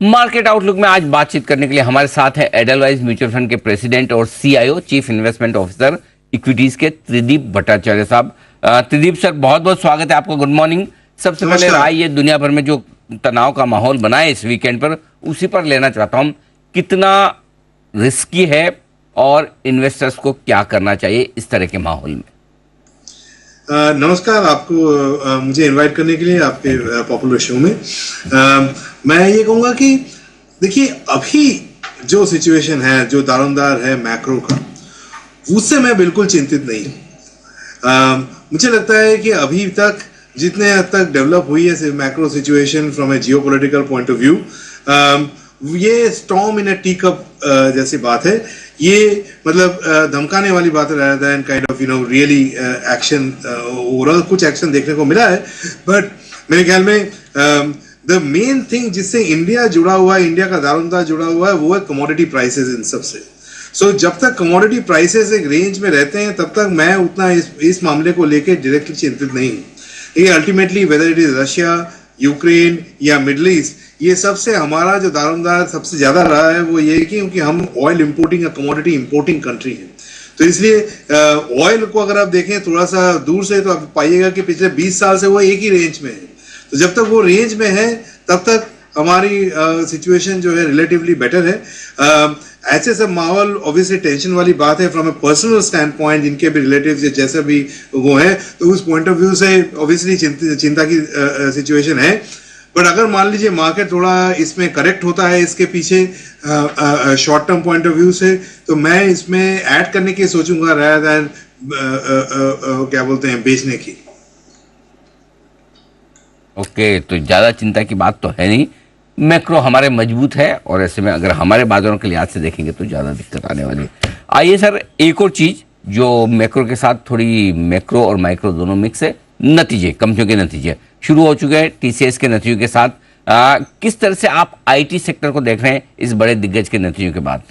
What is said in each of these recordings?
Market outlook में आज बातचीत करने के लिए हमारे साथ है एडलवाइज म्यूचुअल फंड के प्रेसिडेंट और CIO chief investment officer equities के त्रिदीप भट्टाचार्य साहब। त्रिदीप सर, बहुत बहुत स्वागत है आपका। Good morning. सबसे पहले राय, ये दुनिया भर में जो तनाव का माहौल बना है इस वीकेंड पर, उसी पर लेना चाहता हूं। कितना रिस्की है और इन्वेस्टर्स को क्या करना चाहिए इस तरह के माहौल में? नमस्कार आपको, मुझे इनवाइट करने के लिए आपके पॉपुलर शो में। मैं ये कहूँगा कि देखिए, अभी जो सिचुएशन है, जो दारोमदार है मैक्रो का, उससे मैं बिल्कुल चिंतित नहीं हूँ। मुझे लगता है कि अभी तक जितने हद तक डेवलप हुई है macro situation from a geopolitical point of view, ये storm in a tea cup जैसी बात है। ये मतलब धमकाने वाली बात है rather than kind of really action. Overall कुछ एक्शन देखने को मिला है, बट मेरे ख्याल में द मेन थिंग जिससे इंडिया जुड़ा हुआ है, इंडिया का दारोमदार जुड़ा हुआ है, वो है कमोडिटी प्राइसेस इन सबसे। सो जब तक कमोडिटी प्राइसेस एक रेंज में रहते हैं, तब तक मैं उतना इस मामले को लेकर डायरेक्टली चिंतित नहीं हूँ। ये ultimately whether it is Russia, Ukraine या मिडल ईस्ट, ये सबसे हमारा जो दारोमदार सबसे ज्यादा रहा है वो ये कि क्योंकि हम ऑयल इंपोर्टिंग या कमोडिटी इंपोर्टिंग कंट्री है। तो इसलिए ऑयल को अगर आप देखें थोड़ा सा दूर से, तो आप पाइएगा कि पिछले 20 साल से वो एक ही रेंज में है। तो जब तक वो रेंज में है, तब तक हमारी सिचुएशन जो है रिलेटिवली बेटर है। ऐसे सब माहौल ऑब्वियसली टेंशन वाली बात है from A personal stand point, जिनके भी रिलेटिव्स जैसे भी वो है, तो उस पॉइंट ऑफ व्यू से ऑब्वियसली चिंता की सिचुएशन है। बट अगर मान लीजिए मार्केट थोड़ा इसमें करेक्ट होता है इसके पीछे short term point of view से, तो मैं इसमें ऐड करने की सोचूंगा rather than क्या बोलते हैं, बेचने की। ओके, तो ज्यादा चिंता की बात तो है नहीं। मैक्रो हमारे मजबूत है और ऐसे में अगर हमारे बाजारों के लिहाज से देखेंगे तो ज्यादा दिक्कत आने वाली है। आइए सर, एक और चीज जो मैक्रो के साथ थोड़ी मैक्रो और माइक्रो दोनों मिक्स है, नतीजे, कंपनियों के नतीजे शुरू हो चुके हैं। टीसीएस के नतीजों के साथ किस तरह से आप आईटी सेक्टर को देख रहे हैं इस बड़े दिग्गज के नतीजों के बाद?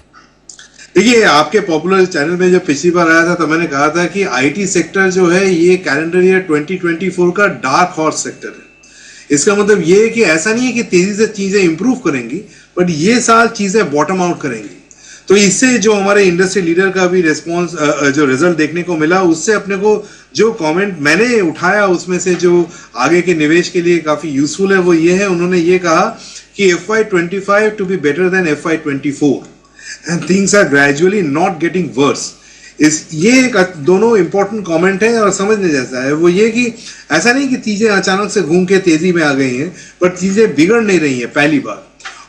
देखिए, आपके पॉपुलर चैनल में जब पिछली बार आया था तो मैंने कहा था कि आईटी सेक्टर जो है ये कैलेंडर ईयर 2024 का डार्क हॉर्स सेक्टर है। इसका मतलब ये है कि ऐसा नहीं है कि तेजी से चीजें इंप्रूव करेंगी, बट ये साल चीजें बॉटम आउट करेंगी। तो इससे जो हमारे इंडस्ट्री लीडर का भी रिस्पॉन्स, जो रिजल्ट देखने को मिला, उससे अपने को जो कमेंट मैंने उठाया उसमें से जो आगे के निवेश के लिए काफी यूजफुल है, वो ये है, उन्होंने ये कहा कि FY25 to be better than FY24 and things are gradually not getting worse. ये एक दोनों इंपॉर्टेंट कमेंट है और समझने जैसा है। वो ये कि ऐसा नहीं कि चीजें अचानक से घूम के तेजी में आ गई हैं, बट चीजें बिगड़ नहीं रही हैं, पहली बार।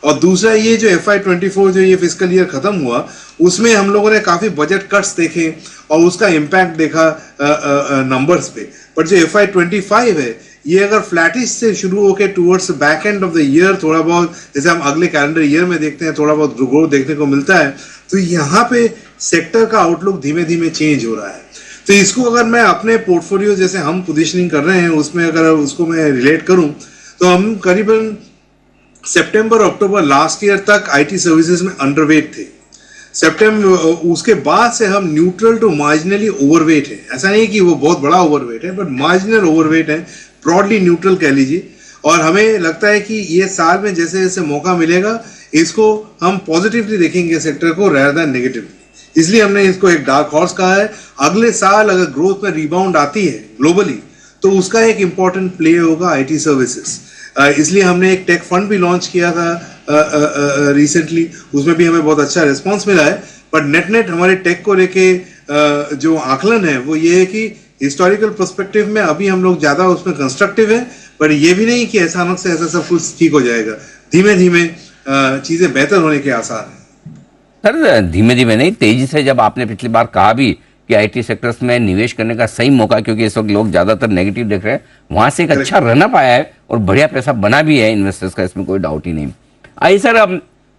और दूसरा, ये जो FY24 जो ये फिस्कल ईयर खत्म हुआ, उसमें हम लोगों ने काफी बजट कट्स देखे और उसका इम्पैक्ट देखा नंबर्स पे। बट जो FY25 है, ये अगर फ्लैटिश से शुरू होकर towards back end of the year थोड़ा बहुत, जैसे हम अगले कैलेंडर ईयर में देखते हैं, थोड़ा बहुत ग्रोथ देखने को मिलता है, तो यहाँ पे सेक्टर का आउटलुक धीमे धीमे चेंज हो रहा है। तो इसको अगर मैं अपने पोर्टफोलियो जैसे हम पोजीशनिंग कर रहे हैं उसमें अगर उसको मैं रिलेट करूं, तो हम करीबन सितंबर अक्टूबर लास्ट ईयर तक आईटी सर्विसेज में अंडरवेट थे। सितंबर उसके बाद से हम न्यूट्रल टू मार्जिनली ओवरवेट है। ऐसा नहीं कि वो बहुत बड़ा ओवरवेट है, बट मार्जिनल ओवरवेट है, ब्रॉडली न्यूट्रल कह लीजिए। और हमें लगता है कि ये साल में जैसे जैसे मौका मिलेगा, इसको हम पॉजिटिवली देखेंगे सेक्टर को rather than नेगेटिवली। इसलिए हमने इसको एक डार्क हॉर्स कहा है। अगले साल अगर ग्रोथ में रिबाउंड आती है ग्लोबली, तो उसका एक इंपॉर्टेंट प्ले होगा आईटी सर्विसेज। इसलिए हमने एक टेक फंड भी लॉन्च किया था रिसेंटली, उसमें भी हमें बहुत अच्छा रिस्पॉन्स मिला है। बट नेट नेट हमारे टेक को लेके जो आकलन है वो ये है कि हिस्टोरिकल पर्सपेक्टिव में अभी हम लोग ज्यादा उसमें कंस्ट्रक्टिव है, पर ये भी नहीं कि अचानक से ऐसा सब कुछ ठीक हो जाएगा। धीमे धीमे चीजें बेहतर होने के आसार हैं। सर, धीमे धीमे नहीं, तेजी से। जब आपने पिछली बार कहा भी कि आईटी सेक्टर्स में निवेश करने का सही मौका, क्योंकि इस वक्त लोग ज्यादातर नेगेटिव देख रहे हैं, वहां से एक अच्छा रनअप आया है और बढ़िया पैसा बना भी है इन्वेस्टर्स का, इसमें कोई डाउट ही नहीं। आइए सर,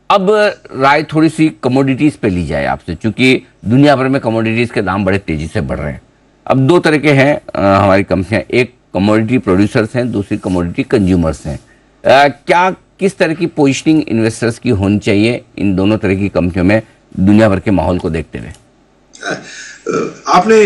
अब राय थोड़ी सी कमोडिटीज पे ली जाए आपसे, क्योंकि दुनिया भर में कमोडिटीज के दाम बड़े तेजी से बढ़ रहे हैं। अब दो तरह के हैं हमारी कंपनियां, एक कमोडिटी प्रोड्यूसर्स हैं, दूसरी कमोडिटी कंज्यूमर्स हैं। क्या किस तरह की पोजिशनिंग इन्वेस्टर्स की होनी चाहिए इन दोनों तरह की कंपनियों में दुनिया भर के माहौल को देखते हुए? आपने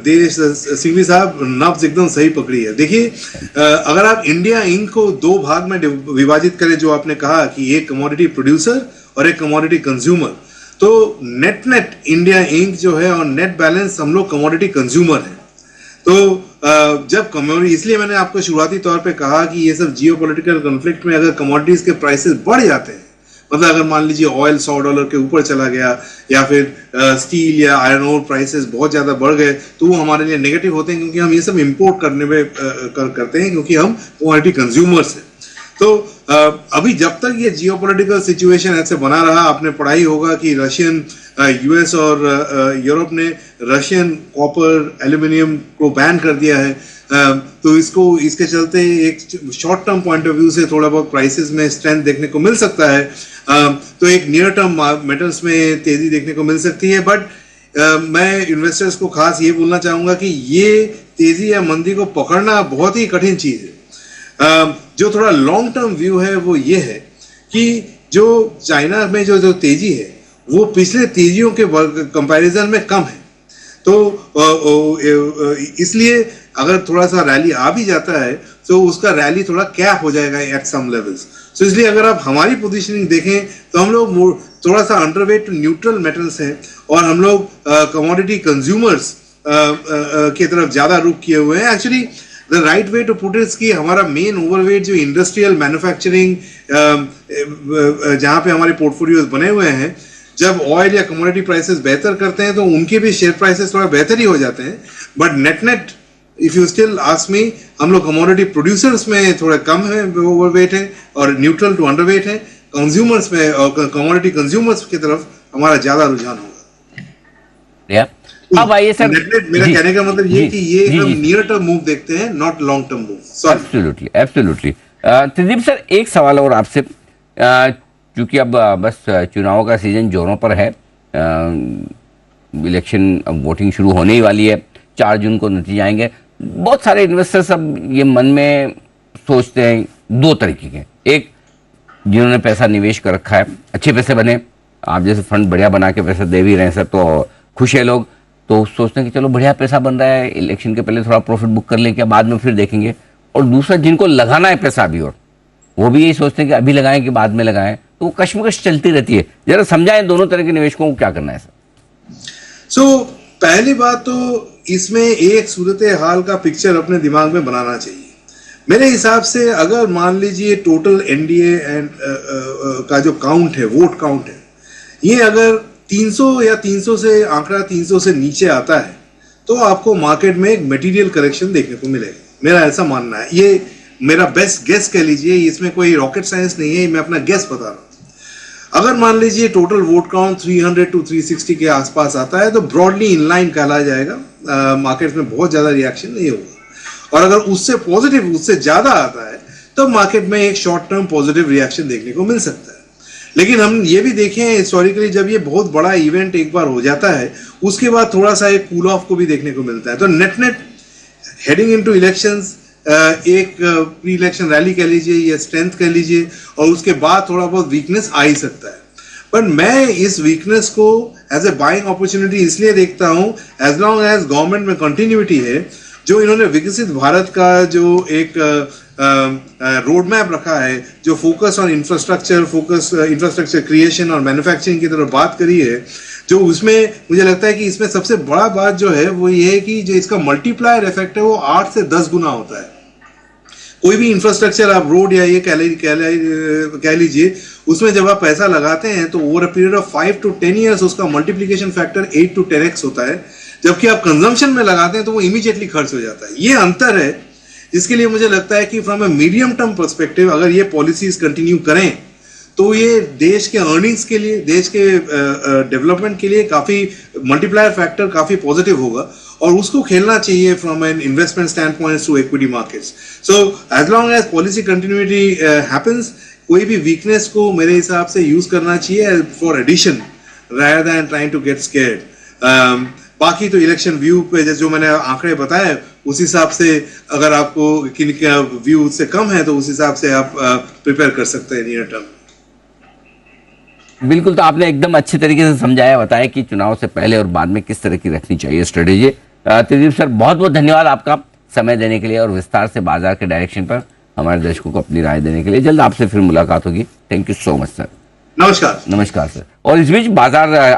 देश सिंघवी साहब नब्ज एकदम सही पकड़ी है। देखिए, अगर आप इंडिया इंक को दो भाग में विभाजित करें, जो आपने कहा कि एक कमोडिटी प्रोड्यूसर और एक कमोडिटी कंज्यूमर, तो नेट नेट इंडिया इंक जो है और नेट बैलेंस हम लोग कमोडिटी कंज्यूमर हैं। तो जब कमोडिटी, इसलिए मैंने आपको शुरुआती तौर पे कहा कि ये सब जियोपॉलिटिकल कॉन्फ्लिक्ट में अगर कमोडिटीज के प्राइसेस बढ़ जाते हैं, मतलब अगर मान लीजिए ऑयल $100 के ऊपर चला गया, या फिर स्टील या आयरन ओर प्राइसेस बहुत ज्यादा बढ़ गए, तो वो हमारे लिए नेगेटिव होते हैं, क्योंकि हम ये सब इंपोर्ट करने में करते हैं, क्योंकि हम कमोडिटी कंज्यूमर्स हैं। तो अभी जब तक ये जियोपॉलिटिकल सिचुएशन ऐसे बना रहा, आपने पढ़ाई होगा कि रशियन, यूएस और यूरोप ने रशियन कॉपर एल्यूमिनियम को बैन कर दिया है। तो इसके चलते एक short term point of view से थोड़ा बहुत प्राइसेस में स्ट्रेंथ देखने को मिल सकता है। तो एक नियर टर्म मेटल्स में तेजी देखने को मिल सकती है। बट मैं इन्वेस्टर्स को खास ये बोलना चाहूंगा कि ये तेजी या मंदी को पकड़ना बहुत ही कठिन चीज है। जो थोड़ा लॉन्ग टर्म व्यू है वो ये है कि जो चाइना में जो तेजी है वो पिछले तेजियों के कंपैरिजन में कम है। तो इसलिए अगर थोड़ा सा रैली आ भी जाता है तो उसका रैली थोड़ा कैप हो जाएगा एट सम लेवल्स। सो इसलिए अगर आप हमारी पोजीशनिंग देखें तो हम लोग थोड़ा सा अंडरवेट टू न्यूट्रल मेटल्स हैं, और हम लोग कमोडिटी कंज्यूमर्स की तरफ ज्यादा रुख किए हुए हैं। Actually the right way to put it कि हमारा मेन ओवरवेट जो इंडस्ट्रियल मैन्युफैक्चरिंग, जहां पे हमारे पोर्टफोलियोज बने हुए हैं, जब ऑयल या कमोडिटी प्राइसेस बेहतर करते हैं तो उनके भी शेयर प्राइसेस थोड़ा बेहतर ही हो जाते हैं। But net net if you still ask me, हम लोग कमोडिटी प्रोड्यूसर्स में थोड़ा कम है, ओवरवेट है, और न्यूट्रल टू अंडरवेट है। कंज्यूमर्स में और कमोडिटी कंज्यूमर्स की तरफ हमारा ज्यादा रुझान होगा। अब आइए सर, मेरा कहने का मतलब ये कि ये एकदम नियर टर्म मूव देखते हैं, not long term move. Sorry. Absolutely absolutely. Tridip sir, एक सवाल और आपसे, क्योंकि अब बस चुनाव का सीजन जोरों पर है, इलेक्शन, अब वोटिंग शुरू होने ही वाली है, 4 जून को नतीजे आएंगे। बहुत सारे इन्वेस्टर्स अब ये मन में सोचते हैं दो तरीके के, एक जिन्होंने पैसा निवेश कर रखा है, अच्छे पैसे बने, आप जैसे फंड बढ़िया बना के पैसा दे भी रहे हैं सर, तो खुश है लोग, तो सोचते हैं कि चलो बढ़िया पैसा बन रहा है, इलेक्शन के पहले थोड़ा प्रॉफिट बुक कर लें, क्या बाद में फिर देखेंगे। और दूसरा, जिनको लगाना है पैसा अभी, और वो भी यही सोचते हैं कि अभी लगाएं कि बाद में लगाएं, तो वो कश्मकश चलती रहती है। जरा समझाएं दोनों तरह के निवेशकों को क्या करना है सर। पहली बात तो इसमें एक सूरत हाल का पिक्चर अपने दिमाग में बनाना चाहिए। मेरे हिसाब से अगर मान लीजिए टोटल एनडीए एंड का जो काउंट है, वोट काउंट है, ये अगर 300 या 300 से आंकड़ा 300 से नीचे आता है तो आपको मार्केट में एक मटेरियल करेक्शन देखने को मिलेगा। मेरा ऐसा मानना है, ये मेरा बेस्ट गेस कह लीजिए, इसमें कोई रॉकेट साइंस नहीं है, मैं अपना गेस बता रहा हूँ। अगर मान लीजिए टोटल वोट काउंट 300 to 360 के आसपास आता है तो ब्रॉडली इनलाइन कहलाया जाएगा, मार्केट में बहुत ज्यादा रिएक्शन नहीं होगा। और अगर उससे पॉजिटिव, उससे ज्यादा आता है तो मार्केट में एक शॉर्ट टर्म पॉजिटिव रिएक्शन देखने को मिल सकता है। लेकिन हम ये भी देखें हिस्टोरिकली, जब ये बहुत बड़ा इवेंट एक बार हो जाता है उसके बाद थोड़ा सा एक कूल ऑफ को भी देखने को मिलता है। तो net net heading into elections, एक प्री इलेक्शन रैली कह लीजिए या स्ट्रेंथ कह लीजिए, और उसके बाद थोड़ा बहुत वीकनेस आ ही सकता है। पर मैं इस वीकनेस को एज ए बाइंग अपॉर्चुनिटी इसलिए देखता हूं, एज लॉन्ग एज गवर्नमेंट में कंटिन्यूटी है, जो इन्होंने विकसित भारत का जो एक रोड मैप रखा है, जो फोकस ऑन इंफ्रास्ट्रक्चर क्रिएशन और मैन्युफैक्चरिंग की तरफ बात करी है, जो उसमें मुझे लगता है कि इसमें सबसे बड़ा बात जो है वो ये है कि जो इसका मल्टीप्लायर इफेक्ट है वो 8 से 10 गुना होता है। कोई भी इंफ्रास्ट्रक्चर आप रोड या ये कह लीजिए, उसमें जब आप पैसा लगाते हैं तो over a period of 5 to 10 years उसका मल्टीप्लिकेशन फैक्टर 8 to 10x होता है, जबकि आप कंजम्पशन में लगाते हैं तो वो इमीडिएटली खर्च हो जाता है। ये अंतर है जिसके लिए मुझे लगता है कि from a medium term perspective अगर ये पॉलिसीज कंटिन्यू करें तो ये देश के अर्निंग्स के लिए, देश के डेवलपमेंट के लिए काफी मल्टीप्लायर फैक्टर काफी पॉजिटिव होगा, और उसको खेलना चाहिए from an investment standpoint to equity markets. So as long as policy continuity happens, कोई भी वीकनेस को मेरे हिसाब से यूज करना चाहिए for addition rather than trying to get scared. बाकी तो इलेक्शन व्यू पे जो मैंने आंकड़े बताए उस हिसाब से अगर आपको किन का व्यू से कम है तो उस हिसाब से आप प्रिपेयर कर सकते हैं नियर टर्म। बिल्कुल, तो आपने एकदम अच्छे तरीके से समझाया, बताया कि चुनाव से पहले और बाद में किस तरह की रखनी चाहिए स्ट्रेटेजी। त्रिदीप सर, बहुत बहुत धन्यवाद आपका समय देने के लिए और विस्तार से बाजार के डायरेक्शन पर हमारे दर्शकों को अपनी राय देने के लिए। जल्द आपसे फिर मुलाकात होगी। Thank you so much sir. नमस्कार। नमस्कार सर। और इस बीच बाजार